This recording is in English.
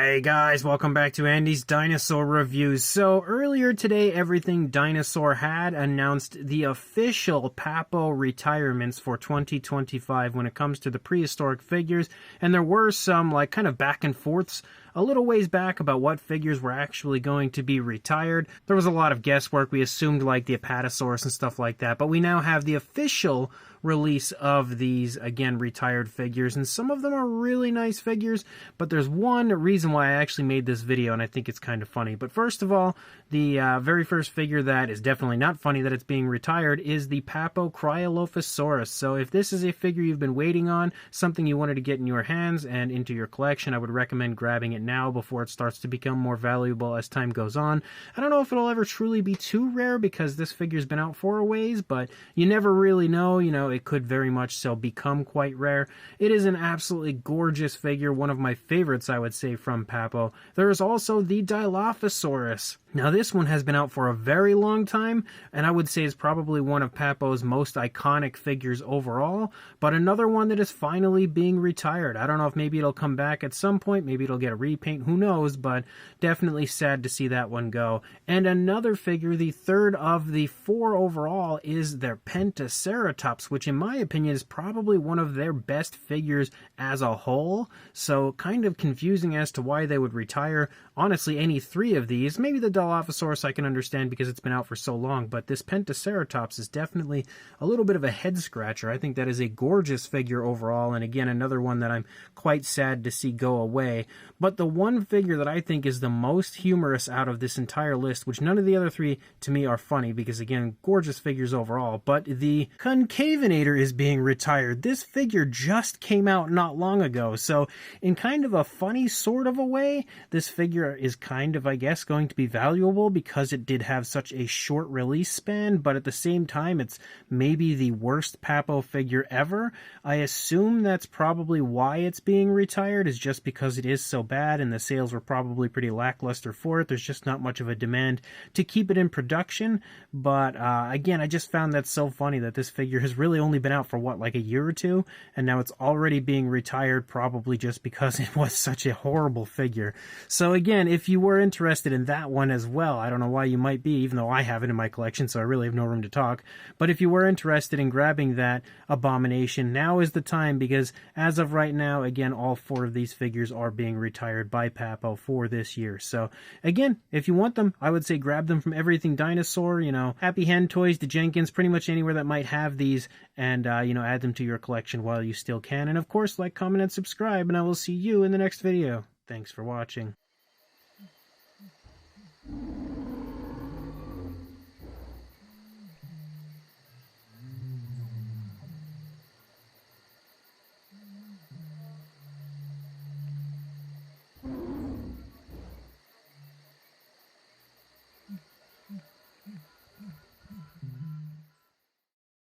Hey guys, welcome back to Andy's Dinosaur Reviews. So earlier today, Everything Dinosaur had announced the official Papo retirements for 2025 when it comes to the prehistoric figures, and there were some kind of back and forths a little ways back about what figures were actually going to be retired. There was a lot of guesswork. We assumed the Apatosaurus and stuff like that, but we now have the official release of these, again, retired figures, and some of them are really nice figures, but there's one reason why I actually made this video, and I think it's kind of funny. But first of all, the very first figure that is definitely not funny that it's being retired is the Papo Cryolophosaurus. So if this is a figure you've been waiting on, something you wanted to get in your hands and into your collection, I would recommend grabbing it now before it starts to become more valuable as time goes on. I don't know if it'll ever truly be too rare because this figure's been out for a ways, but you never really know. It could very much so become quite rare. It is an absolutely gorgeous figure, one of my favorites, I would say, from Papo. There is also the Dilophosaurus. Now this one has been out for a very long time, and I would say is probably one of Papo's most iconic figures overall, but another one that is finally being retired. I don't know if maybe it'll come back at some point, maybe it'll get a repaint, who knows, but definitely sad to see that one go. And another figure, the third of the four overall, is their Pentaceratops, which in my opinion is probably one of their best figures as a whole, so kind of confusing as to why they would retire, honestly, any three of these. Maybe the Dilophosaurus I can understand because it's been out for so long, but this Pentaceratops is definitely a little bit of a head scratcher. I think that is a gorgeous figure overall, and again, another one that I'm quite sad to see go away. But the one figure that I think is the most humorous out of this entire list, which none of the other three to me are funny because, again, gorgeous figures overall, but the Concavinator is being retired. This figure just came out not long ago, so in kind of a funny sort of a way, this figure is kind of, I guess, going to be valuable because it did have such a short release span, but at the same time, it's maybe the worst Papo figure ever. I assume that's probably why it's being retired, is just because it is so bad and the sales were probably pretty lackluster for it. There's just not much of a demand to keep it in production, but again, I just found that so funny that this figure has really only been out for what, like a year or two, and now it's already being retired, probably just because it was such a horrible figure. So again, if you were interested in that one as well, I don't know why you might be, even though I have it in my collection, so I really have no room to talk, but if you were interested in grabbing that abomination, now is the time, because as of right now, again, all four of these figures are being retired by Papo for this year. So again, if you want them, I would say grab them from Everything Dinosaur, Happy Hand Toys, the Jenkins, pretty much anywhere that might have these, and add them to your collection while you still can. And of course, like, comment, and subscribe, and I will see you in the next video. Thanks for watching.